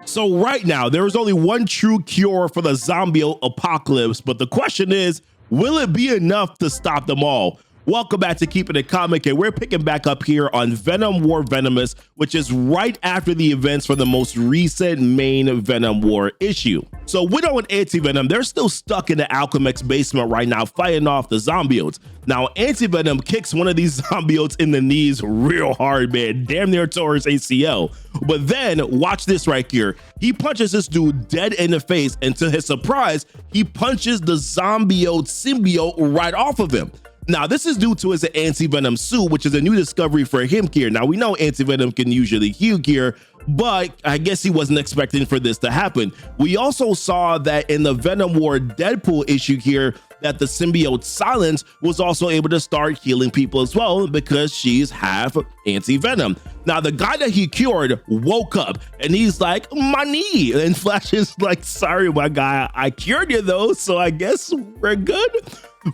So right now, there is only one true cure for the zombie apocalypse, but the question is, will it be enough to stop them all? Welcome back to Keepin' It Comic, and we're picking back up here on Venom War Venomous, which is right after the events for the most recent main Venom War issue. So Widow and Anti-Venom, they're still stuck in the Alchemix basement right now fighting off the Zombiotes. Now Anti-Venom kicks one of these Zombiotes in the knees real hard, man, damn near tore his ACL. But then, watch this right here, he punches this dude dead in the face, and to his surprise, he punches the Zombiote symbiote right off of him. Now, this is due to his Anti-Venom suit, which is a new discovery for him here. Now, we know Anti-Venom can usually heal here, but I guess he wasn't expecting for this to happen. We also saw that in the Venom War Deadpool issue here, that the symbiote Silence was also able to start healing people as well because she's half Anti-Venom. Now, the guy that he cured woke up and he's like, my knee. And Flash is like, sorry, my guy, I cured you though, so I guess we're good.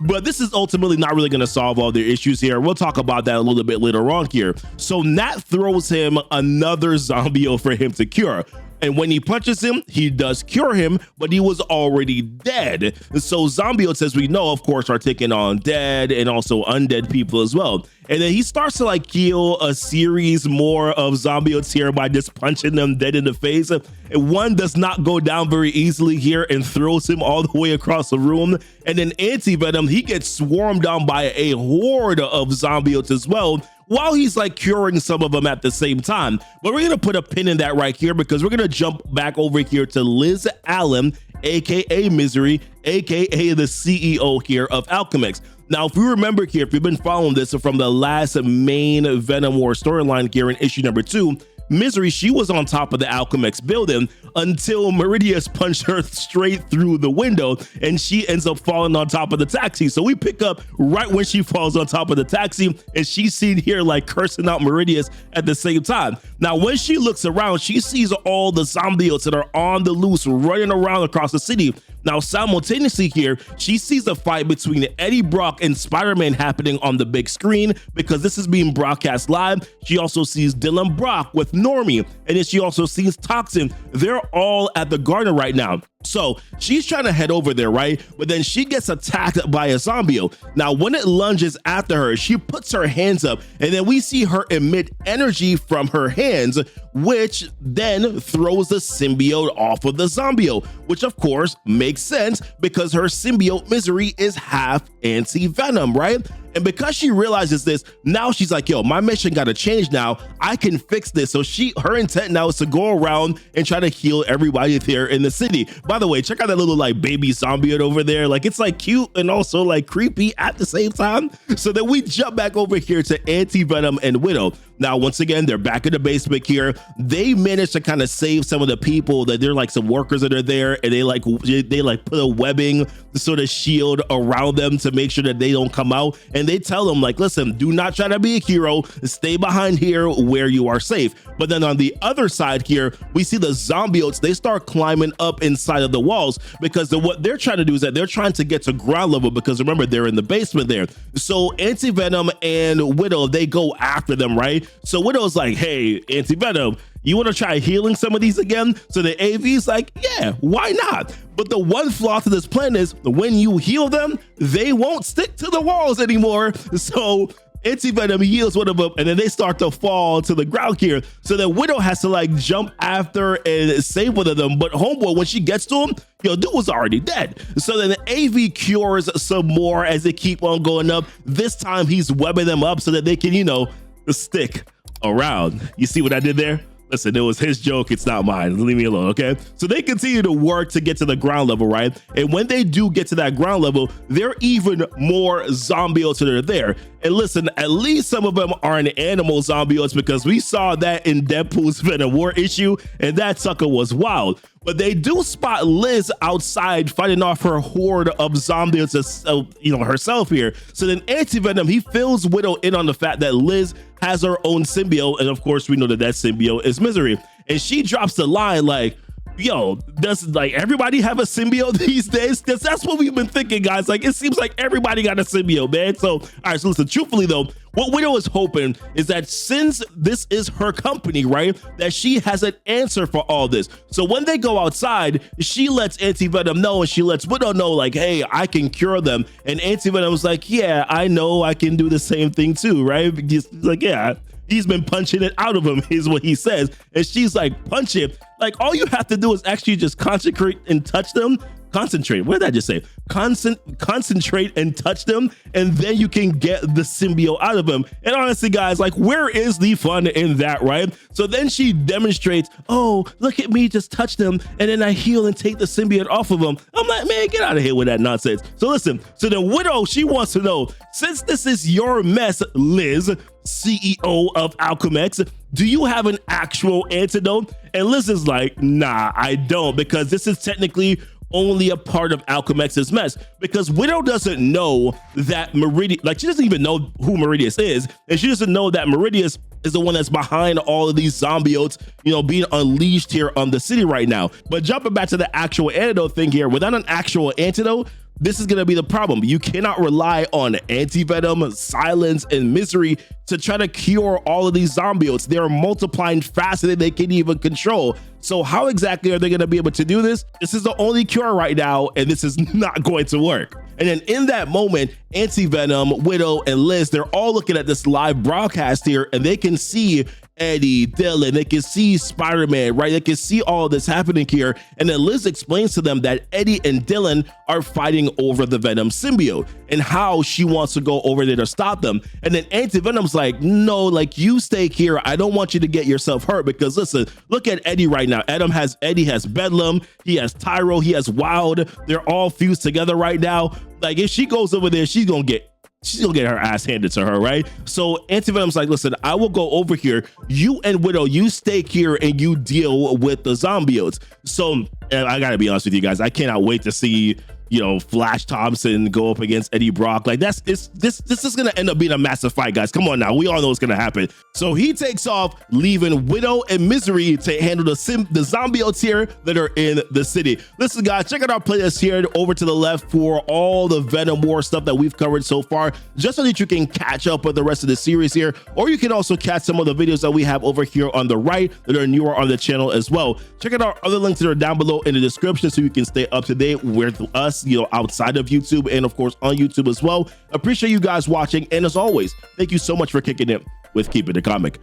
But this is ultimately not really going to solve all their issues here. We'll talk about that a little bit later on here. So Nat throws him another zombie for him to cure. And when he punches him, he does cure him, but he was already dead. So Zombiotes, as we know, of course, are taking on dead and also undead people as well. And then he starts to like heal a series more of Zombiotes here by just punching them dead in the face. And one does not go down very easily here and throws him all the way across the room. And then Anti-Venom, he gets swarmed down by a horde of Zombiotes as well, while he's like curing some of them at the same time. But we're gonna put a pin in that right here because we're gonna jump back over here to Liz Allen, aka Misery, aka the CEO here of Alchemix. Now, if you remember here, if you've been following this from the last main Venom War storyline here in issue number 2, Misery, she was on top of the Alchemix building until Meridius punched her straight through the window and she ends up falling on top of the taxi. So we pick up right when she falls on top of the taxi and she's seen here like cursing out Meridius at the same time. Now, when she looks around, she sees all the Zombiotes that are on the loose running around across the city. Now, simultaneously here, she sees a fight between Eddie Brock and Spider-Man happening on the big screen because this is being broadcast live. She also sees Dylan Brock with Normie, and then she also sees Toxin. They're all at the garden right now. So she's trying to head over there, right? But then she gets attacked by a zombie. Now, when it lunges after her, she puts her hands up, and then we see her emit energy from her hands, which then throws the symbiote off of the zombie, which of course makes sense because her symbiote Misery is half Anti-Venom, right? And because she realizes this, now she's like, yo, my mission got to change now. I can fix this. So her intent now is to go around and try to heal everybody there in the city. By the way, check out that little like baby zombiote over there. Like it's like cute and also like creepy at the same time. So then we jump back over here to Anti-Venom and Widow. Now, once again, they're back in the basement here. They managed to kind of save some of the people that they're like some workers that are there, and they like put a webbing sort of shield around them to make sure that they don't come out. And they tell them like, listen, do not try to be a hero. Stay behind here where you are safe. But then on the other side here, we see the Zombiotes. They start climbing up inside of the walls because what they're trying to do is that they're trying to get to ground level because remember, they're in the basement there. So Anti-Venom and Widow, they go after them, right? So Widow's like, hey, Anti-Venom, you want to try healing some of these again? So the AV's like, yeah, why not? But the one flaw to this plan is when you heal them, they won't stick to the walls anymore. So Anti-Venom heals one of them and then they start to fall to the ground here. So then Widow has to like jump after and save one of them. But Homeboy, when she gets to him, yo, dude was already dead. So then the AV cures some more as they keep on going up. This time he's webbing them up so that they can, you know, stick around. You see what I did there? Listen, it was his joke. It's not mine. Leave me alone, okay? So they continue to work to get to the ground level, right? And when they do get to that ground level, there are even more Zombiotes that are there. And listen, at least some of them are an animal Zombiotes because we saw that in Deadpool's Venom War issue, and that sucker was wild. But they do spot Liz outside fighting off her horde of Zombiotes, you know, herself here. So then Anti-Venom, he fills Widow in on the fact that Liz has her own symbiote. And of course, we know that that symbiote is Misery. And she drops the line like, yo, does like everybody have a symbiote these days? That's what we've been thinking, guys. Like, it seems like everybody got a symbiote, man. So, all right, so listen, truthfully though, What Widow is hoping is that since this is her company, right, that she has an answer for all this. So when they go outside, she lets Anti-Venom know, and she lets Widow know, like, hey, I can cure them. And Anti-Venom was like, yeah, I know, I can do the same thing too, right? He's like, yeah, he's been punching it out of him, is what he says. And she's like, punch it. Like, all you have to do is actually just concentrate and touch them. Concentrate. What did I just say? Concentrate and touch them, and then you can get the symbiote out of them. And honestly, guys, like, where is the fun in that, right? So then she demonstrates, oh, look at me, just touch them, and then I heal and take the symbiote off of them. I'm like, man, get out of here with that nonsense. So listen, so the Widow, she wants to know, since this is your mess, Liz, CEO of Alchemex, do you have an actual antidote? And Liz is like, nah, I don't, because this is technically only a part of Alchemex's mess, because Widow doesn't know that Meridius, like, she doesn't even know who Meridius is, and she doesn't know that Meridius is the one that's behind all of these zombiotes, you know, being unleashed here on the city right now. But jumping back to the actual antidote thing here, without an actual antidote, this is going to be the problem. You cannot rely on Anti-Venom, Silence, and Misery to try to cure all of these zombiotes. They're multiplying faster than they can even control. So how exactly are they going to be able to do this? This is the only cure right now, and this is not going to work. And then in that moment, Anti-Venom, Widow, and Liz, they're all looking at this live broadcast here, and they can see Eddie, Dylan, they can see Spider-Man, right? They can see all this happening here. And then Liz explains to them that Eddie and Dylan are fighting over the Venom symbiote and how she wants to go over there to stop them. And then Anti-Venom's like, no, like, you stay here. I don't want you to get yourself hurt, because listen, look at Eddie right now. Eddie has Bedlam, he has Tyro, he has Wild. They're all fused together right now. Like, if she goes over there, she's gonna get her ass handed to her, right? So Anti-Venom's like, listen, I will go over here. You and Widow, you stay here and you deal with the zombiotes. So I gotta be honest with you guys, I cannot wait to see, you know, Flash Thompson go up against Eddie Brock. Like, this is gonna end up being a massive fight, guys. Come on now, we all know what's gonna happen. So he takes off, leaving Widow and Misery to handle the zombiotes here that are in the city. Listen, guys, check out our playlist here over to the left for all the Venom War stuff that we've covered so far, just so that you can catch up with the rest of the series here, or you can also catch some of the videos that we have over here on the right that are newer on the channel as well. Check out our other links that are down below in the description so you can stay up to date with us, you know, outside of YouTube and of course on YouTube as well. Appreciate you guys watching, and as always, thank you so much for kicking it with Keepin' It Comic.